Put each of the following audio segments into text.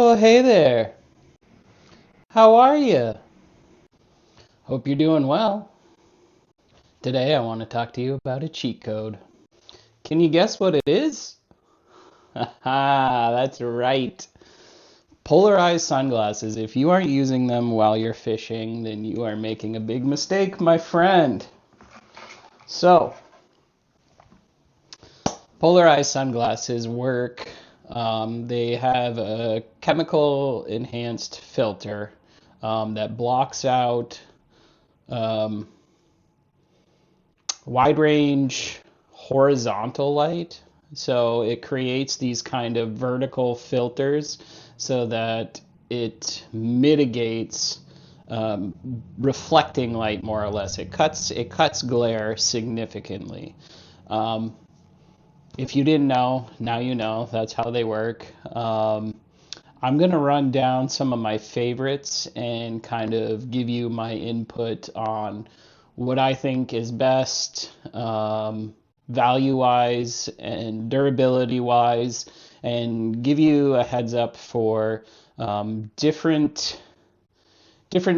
Oh, hey there. How are you? Hope you're doing well. Today I want to talk to you about a cheat code. Can you guess what it is? Haha, that's right. Polarized sunglasses. If you aren't using them while you're fishing, then you are making a big mistake, my friend. So, polarized sunglasses work. They have a chemical enhanced filter that blocks out um, wide range horizontal light. So it creates these kind of vertical filters so that it mitigates reflecting light more or less. It cuts glare significantly. Um, if you didn't know, now you know. That's how they work. I'm going to run down some of my favorites and kind of give you my input on what I think is best, value wise and durability wise, and give you a heads up for different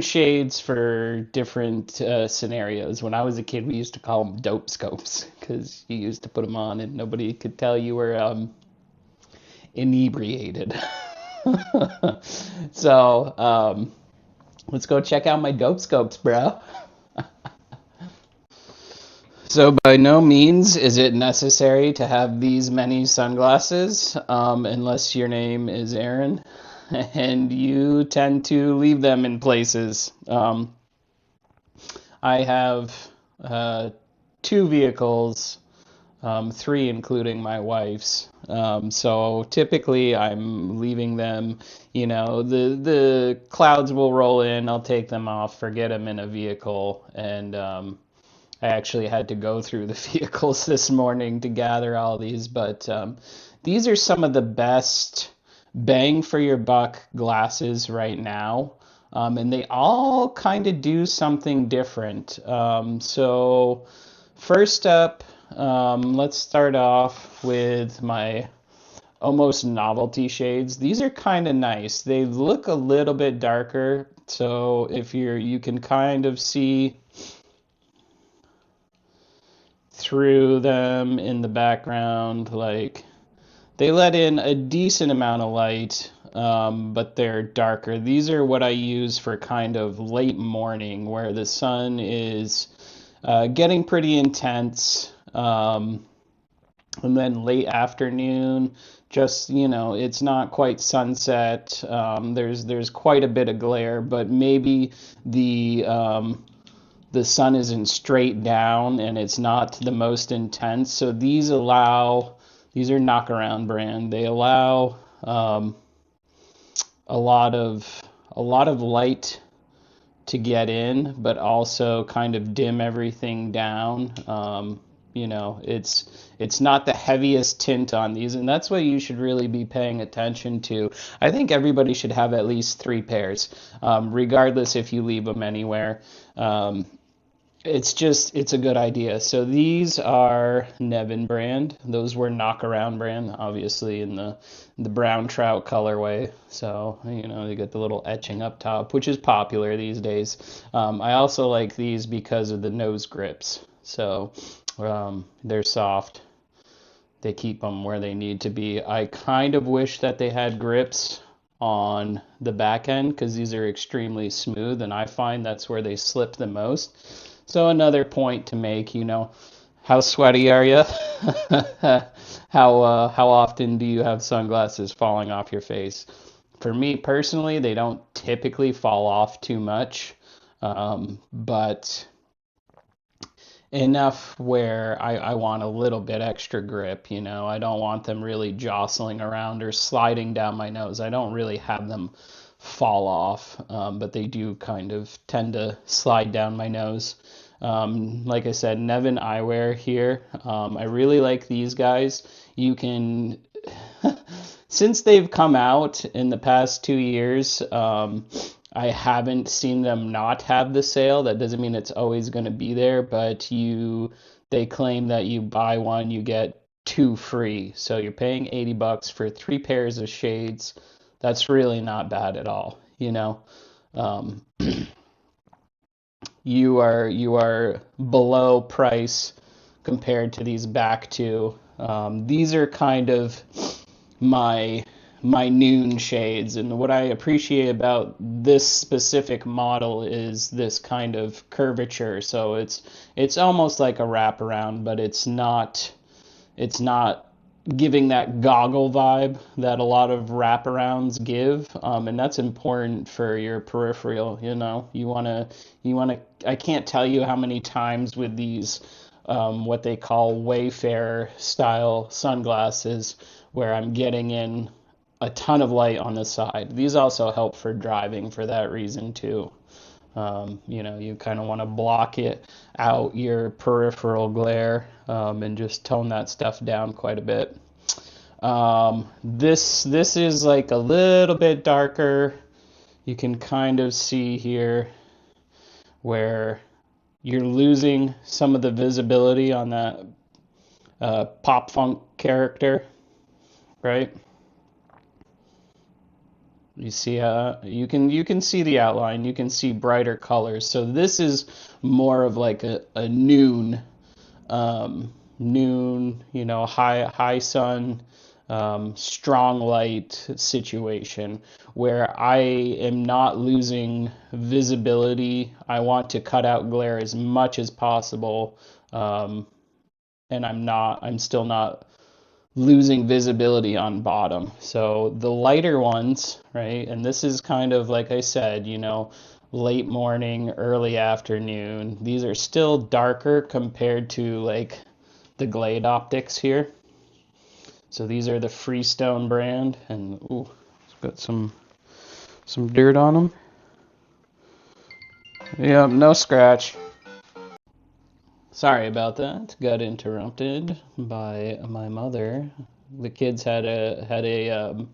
shades for different scenarios. When I was a kid, we used to call them dope scopes because you used to put them on and nobody could tell you were inebriated. So let's go check out my dope scopes, bro. So by no means is it necessary to have these many sunglasses, unless your name is Aaron, and you tend to leave them in places. I have two vehicles, three including my wife's. So typically I'm leaving them, the clouds will roll in, I'll take them off, forget them in a vehicle, and I actually had to go through the vehicles this morning to gather all these, but these are some of the best bang for your buck glasses right now. And they all kind of do something different. So first up, let's start off with my almost novelty shades. These are kind of nice. They look a little bit darker, so if you can kind of see through them in the background, like they let in a decent amount of light, but they're darker. These are what I use for kind of late morning where the sun is getting pretty intense, and then late afternoon, just, it's not quite sunset. There's quite a bit of glare, but maybe the sun isn't straight down and it's not the most intense. So these are Knockaround brand. They allow um, a lot of light to get in, but also kind of dim everything down. It's not the heaviest tint on these, and that's what you should really be paying attention to. I think everybody should have at least three pairs, regardless if you leave them anywhere. Um, it's a good idea. So these are Nevin brand. Those were Knockaround brand, obviously in the brown trout colorway. So you get the little etching up top, which is popular these days. I also like these because of the nose grips. So they're soft. They keep them where they need to be. I kind of wish that they had grips on the back end because these are extremely smooth, and I find that's where they slip the most. So another point to make, how sweaty are you? How often do you have sunglasses falling off your face? For me personally, they don't typically fall off too much, but enough where I want a little bit extra grip, I don't want them really jostling around or sliding down my nose. I don't really have them fall off, but they do kind of tend to slide down my nose. Like I said, Nevin Eyewear here. I really like these guys. You can, since they've come out in the past 2 years, I haven't seen them not have the sale. That doesn't mean it's always going to be there, but they claim that you buy one, you get two free. So you're paying $80 for three pairs of shades. That's really not bad at all, Um, you are below price compared to these back two. These are kind of my noon shades, and what I appreciate about this specific model is this kind of curvature. So it's almost like a wraparound, but it's not giving that goggle vibe that a lot of wraparounds give, and that's important for your peripheral. You want to. I can't tell you how many times with these, what they call Wayfarer style sunglasses, where I'm getting in a ton of light on the side. These also help for driving for that reason too. You kind of want to block it out your peripheral glare, and just tone that stuff down quite a bit. This is like a little bit darker. You can kind of see here where you're losing some of the visibility on that pop funk character, right? You see, you can see the outline. You can see brighter colors. So this is more of like a noon, high sun, strong light situation where I am not losing visibility. I want to cut out glare as much as possible, and I'm still not losing visibility on bottom. So the lighter ones, right? And this is kind of like I said, late morning, early afternoon. These are still darker compared to like the Glade Optics here. So these are the Freestone brand, and ooh, it's got some dirt on them. Yeah, no scratch. Sorry about that. Got interrupted by my mother. The kids had a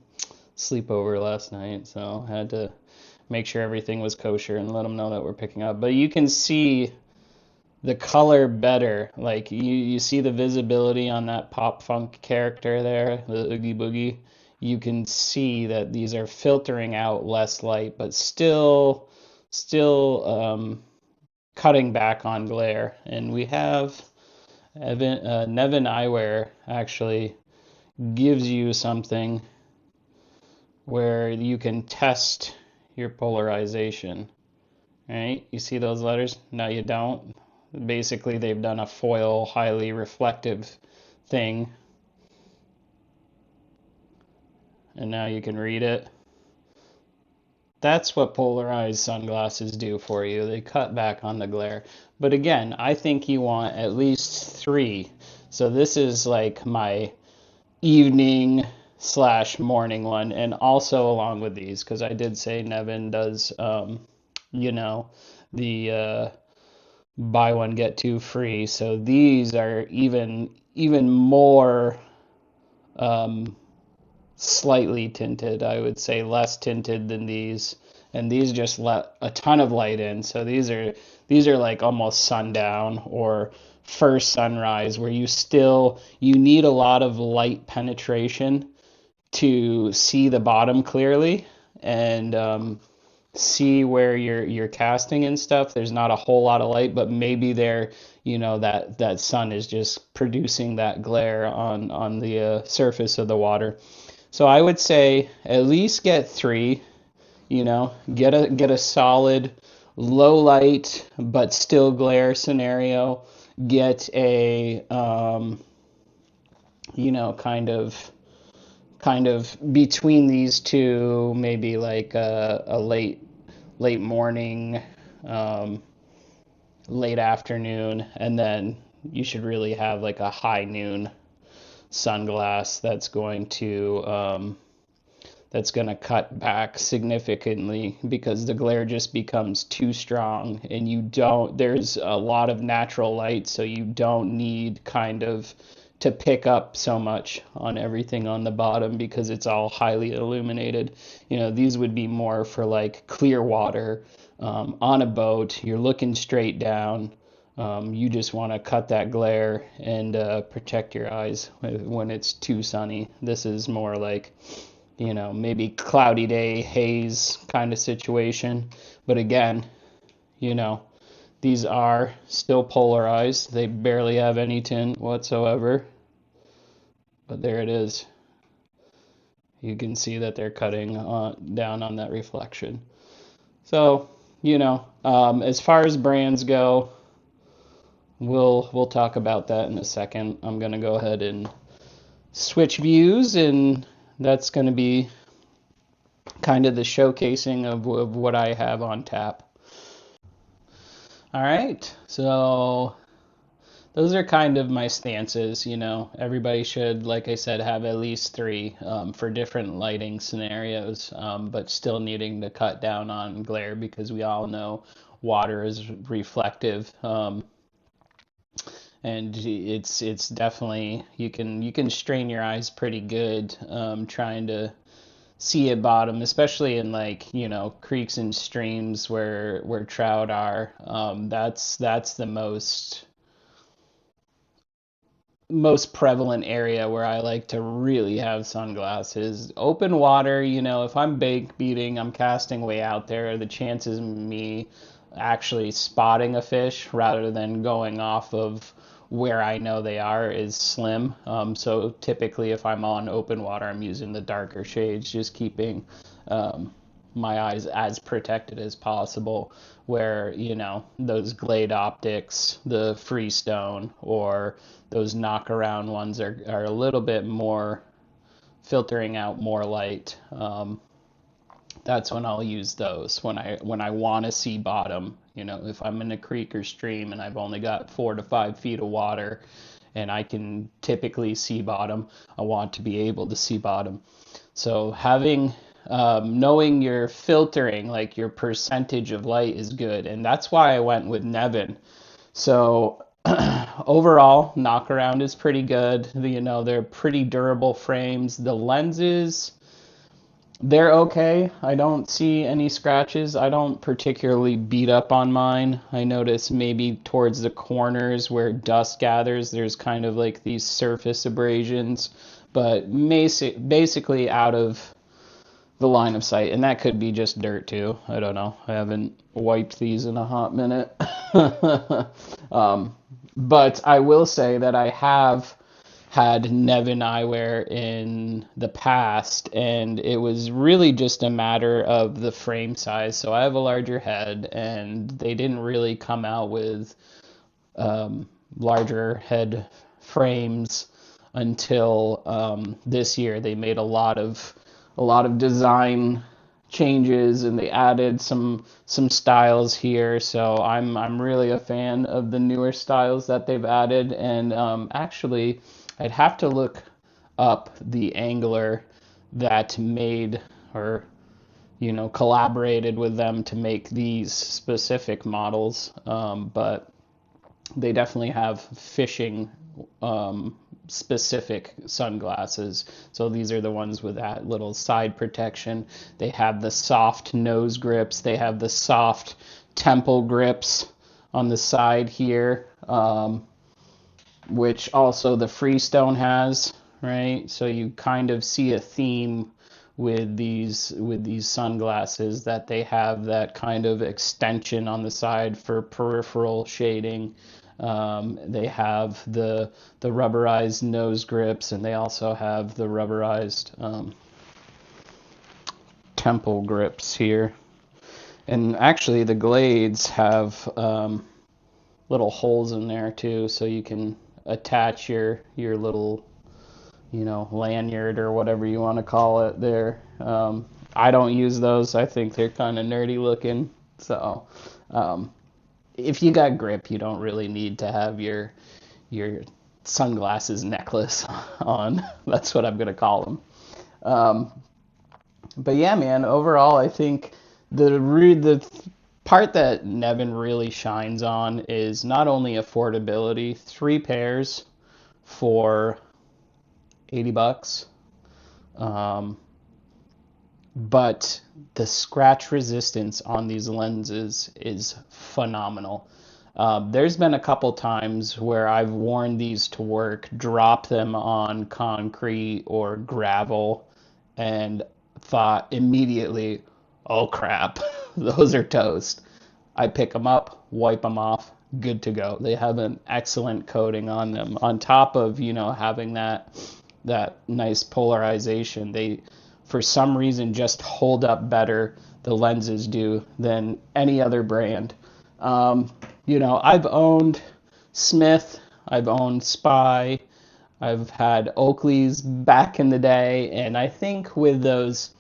sleepover last night, so I had to make sure everything was kosher and let them know that we're picking up. But you can see the color better. Like you see the visibility on that pop funk character there, the Oogie Boogie. You can see that these are filtering out less light, but still cutting back on glare. And we have Nevin Eyewear actually gives you something where you can test your polarization. Right? You see those letters? No, you don't. Basically, they've done a foil highly reflective thing, and now you can read it. That's what polarized sunglasses do for you. They cut back on the glare. But again, I think you want at least three. So this is like my evening slash morning one, and also along with these, because I did say Nevin does, you know, the buy one get two free. So these are even more um, slightly tinted. I would say less tinted than these, and these just let a ton of light in. So these are like almost sundown or first sunrise, where you need a lot of light penetration to see the bottom clearly and see where you're casting and stuff. There's not a whole lot of light, but maybe there, that sun is just producing that glare on the surface of the water. So I would say at least get three. Get a solid low light but still glare scenario. Get a kind of between these two, maybe like a late morning, um, late afternoon, and then you should really have like a high noon sunglass that's going to cut back significantly, because the glare just becomes too strong, and there's a lot of natural light, so you don't need kind of to pick up so much on everything on the bottom, because it's all highly illuminated. These would be more for like clear water, on a boat. You're looking straight down. You just want to cut that glare and protect your eyes when it's too sunny. This is more like, maybe cloudy day, haze kind of situation. But again, you know, these are still polarized. They barely have any tint whatsoever. But there it is. You can see that they're cutting down on that reflection. So, as far as brands go, we'll talk about that in a second. I'm going to go ahead and switch views, and that's going to be kind of the showcasing of what I have on tap. All right, so those are kind of my stances. Everybody should, like I said, have at least three for different lighting scenarios, but still needing to cut down on glare, because we all know water is reflective. And it's definitely, you can strain your eyes pretty good trying to see at bottom, especially in like creeks and streams where trout are. That's the most prevalent area where I like to really have sunglasses. Open water, if I'm bait beating, I'm casting way out there, the chances of me actually spotting a fish rather than going off of where I know they are is slim. So typically, if I'm on open water, I'm using the darker shades, just keeping um, my eyes as protected as possible. Where, those Glade optics, the Freestone, or those knockaround ones are a little bit more filtering out more light. That's when I'll use those when I want to see bottom. If I'm in a creek or stream and I've only got 4 to 5 feet of water and I can typically see bottom, I want to be able to see bottom. So knowing your filtering, like your percentage of light, is good, and that's why I went with Nevin. So overall, knockaround is pretty good. They're pretty durable frames. The lenses, they're okay. I don't see any scratches. I don't particularly beat up on mine. I notice maybe towards the corners where dust gathers, there's kind of like these surface abrasions, but basically out of the line of sight. And that could be just dirt too. I don't know. I haven't wiped these in a hot minute. But I will say that I have had Nevin eyewear in the past, and it was really just a matter of the frame size. So I have a larger head, and they didn't really come out with larger head frames until this year. They made a lot of design changes, and they added some styles here. So I'm really a fan of the newer styles that they've added. And actually, I'd have to look up the angler that made or collaborated with them to make these specific models. But they definitely have fishing specific sunglasses. So these are the ones with that little side protection. They have the soft nose grips. They have the soft temple grips on the side here, which also the Freestone has, right? So you kind of see a theme with these sunglasses, that they have that kind of extension on the side for peripheral shading. They have the rubberized nose grips, and they also have the rubberized temple grips here. And actually, the Glades have little holes in there too, so you can attach your little lanyard or whatever you want to call it there. I don't use those. I think they're kind of nerdy looking. So if you got grip, you don't really need to have your sunglasses necklace on. That's what I'm gonna call them. But yeah, man, overall, I think the part that Nevin really shines on is not only affordability, 3 pairs for $80, but the scratch resistance on these lenses is phenomenal. There's been a couple times where I've worn these to work, drop them on concrete or gravel, and thought immediately, oh crap, those are toast. I pick them up, wipe them off, good to go. They have an excellent coating on them. On top of, having that nice polarization, they, for some reason, just hold up better, the lenses do, than any other brand. I've owned Smith, I've owned Spy, I've had Oakley's back in the day, and I think with those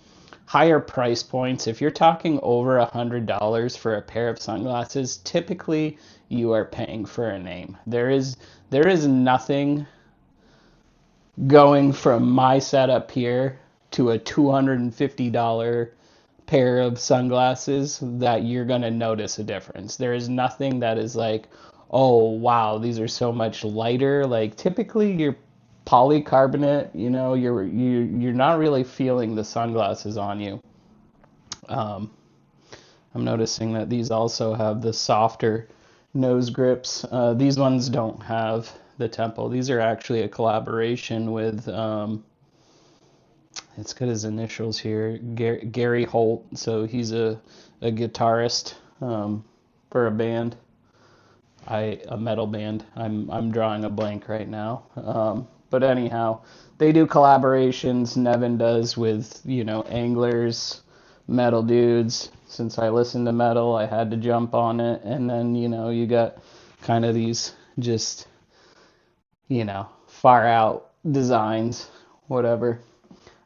higher price points, if you're talking over $100 for a pair of sunglasses, typically you are paying for a name. There is nothing going from my setup here to a $250 pair of sunglasses that you're going to notice a difference. There is nothing that is like, oh wow, these are so much lighter. Like typically your polycarbonate, you're not really feeling the sunglasses on you. I'm noticing that these also have the softer nose grips. These ones don't have the temple. These are actually a collaboration with it's got his initials here, Gary Holt. So he's a guitarist for a band, a metal band. I'm drawing a blank right now. But anyhow, they do collaborations. Nevin does with anglers, metal dudes. Since I listen to metal, I had to jump on it. And then you got kind of these just far out designs, whatever.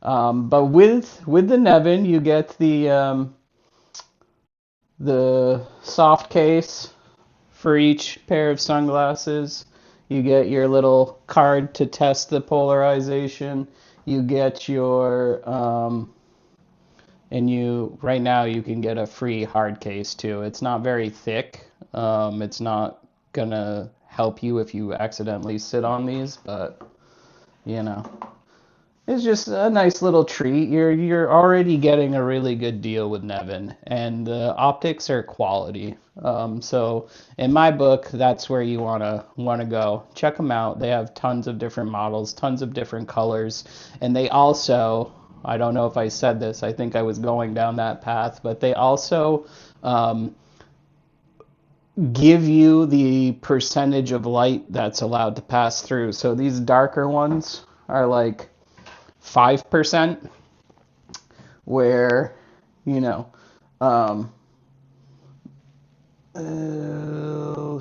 But with the Nevin, you get the soft case for each pair of sunglasses. You get your little card to test the polarization. You get your right now you can get a free hard case too. It's not very thick. It's not gonna help you if you accidentally sit on these, but it's just a nice little treat. You're already getting a really good deal with Nevin, and the optics are quality. So in my book, that's where you wanna go. Check them out. They have tons of different models, tons of different colors, and they also, I don't know if I said this, I think I was going down that path, but they also give you the percentage of light that's allowed to pass through. So these darker ones are like 5%, where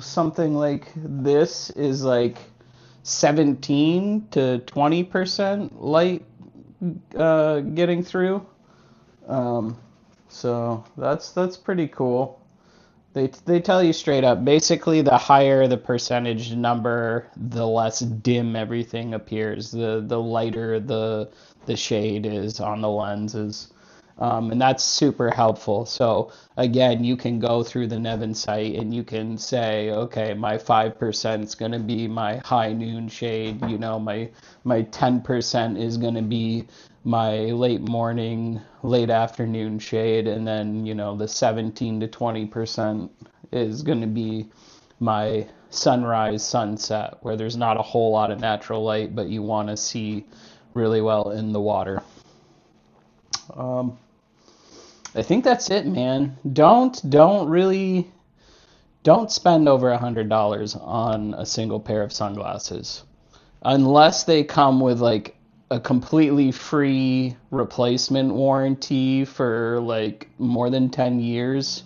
something like this is like 17 to 20% light getting through. So that's pretty cool. They tell you straight up. Basically, the higher the percentage number, the less dim everything appears. The lighter the shade is on the lenses. And that's super helpful. So again, you can go through the Nevin site and you can say, okay, my 5% is going to be my high noon shade. My 10% is going to be my late morning, late afternoon shade, and then the 17 to 20% is going to be my sunrise, sunset, where there's not a whole lot of natural light, but you want to see really well in the water. Um, I think that's it, man. Don't spend over $100 on a single pair of sunglasses unless they come with like a completely free replacement warranty for like more than 10 years.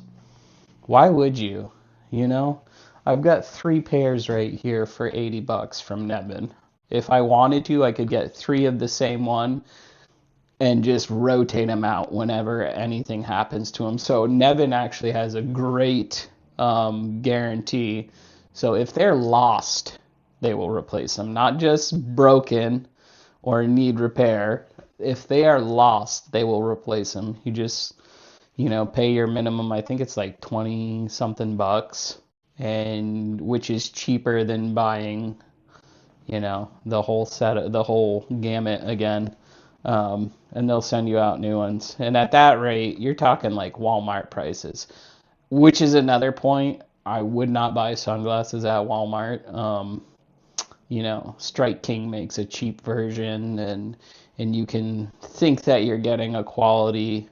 Why would you? You know, I've got three pairs right here for $80 from Nevin. If I wanted to, I could get three of the same one and just rotate them out whenever anything happens to them. So Nevin actually has a great guarantee. So if they're lost, they will replace them, not just broken or need repair. If they are lost, they will replace them. You just, pay your minimum. I think it's like 20 something bucks, and which is cheaper than buying, the whole set, the whole gamut again. And they'll send you out new ones. And at that rate, you're talking like Walmart prices, which is another point. I would not buy sunglasses at Walmart. Strike King makes a cheap version, and you can think that you're getting a quality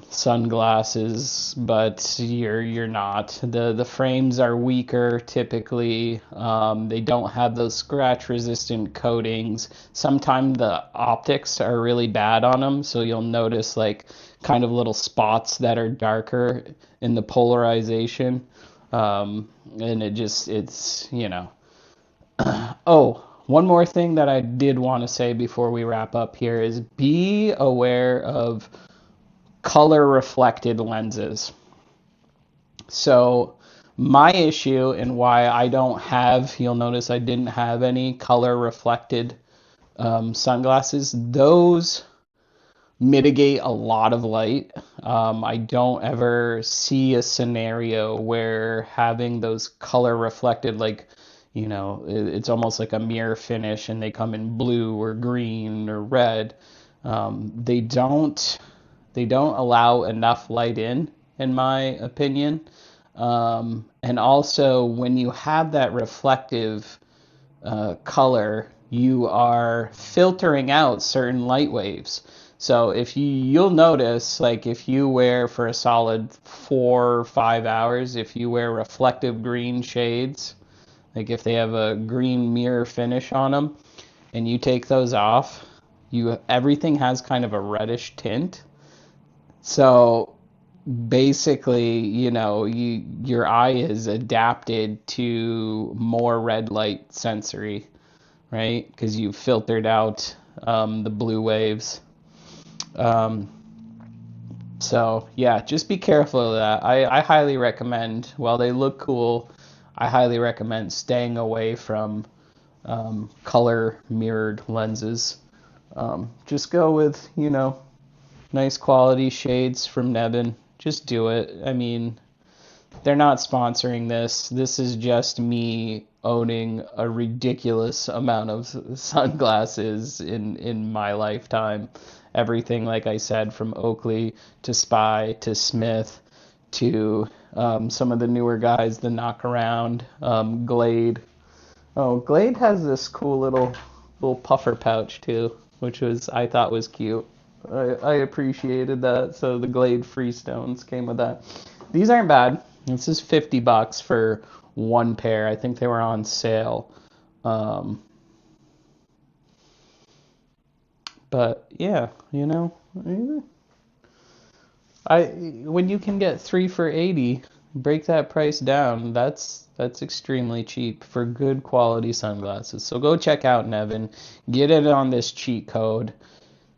sunglasses, but you're not. The frames are weaker typically. They don't have those scratch resistant coatings. Sometimes the optics are really bad on them, so you'll notice like kind of little spots that are darker in the polarization. And it's. Oh, one more thing that I did want to say before we wrap up here is be aware of color reflected lenses. So my issue and why I don't have, you'll notice I didn't have any color reflected sunglasses. Those mitigate a lot of light. I don't ever see a scenario where having those color reflected, like, it's almost like a mirror finish and they come in blue or green or red. They don't allow enough light in my opinion. And also, when you have that reflective color, you are filtering out certain light waves. So you'll notice, like if you wear for a solid 4 or 5 hours, if you wear reflective green shades, like if they have a green mirror finish on them, and you take those off, everything has kind of a reddish tint. So basically, your eye is adapted to more red light sensory, right? Because you've filtered out the blue waves. Um, so yeah, just be careful of that. I highly recommend, while they look cool, I highly recommend staying away from color mirrored lenses. Just go with, nice quality shades from Nevin. Just do it. I mean, they're not sponsoring this. This is just me owning a ridiculous amount of sunglasses in my lifetime. Everything, like I said, from Oakley to Spy to Smith to some of the newer guys, the Knockaround, Glade. Oh, Glade has this cool little puffer pouch too, which I thought was cute. I appreciated that. So the Glade Freestones came with that. These aren't bad. This is $50 for one pair. I think they were on sale. Um, but yeah, when you can get three for 80, break that price down. That's extremely cheap for good quality sunglasses. So go check out Nevin. Get it on this cheat code.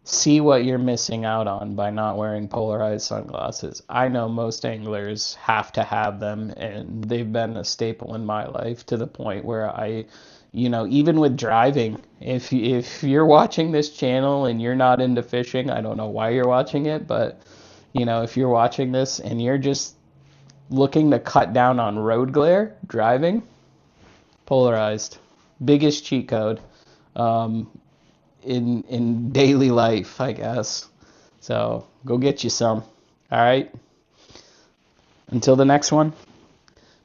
see what you're missing out on by not wearing polarized sunglasses. I know most anglers have to have them, and they've been a staple in my life to the point where even with driving, if you're watching this channel and you're not into fishing, I don't know why you're watching it, but if you're watching this and you're just looking to cut down on road glare driving, polarized, biggest cheat code. Um, in daily life, I guess. So go get you some. All right. Until the next one,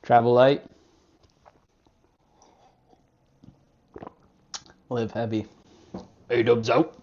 travel light, live heavy. A-dubs out.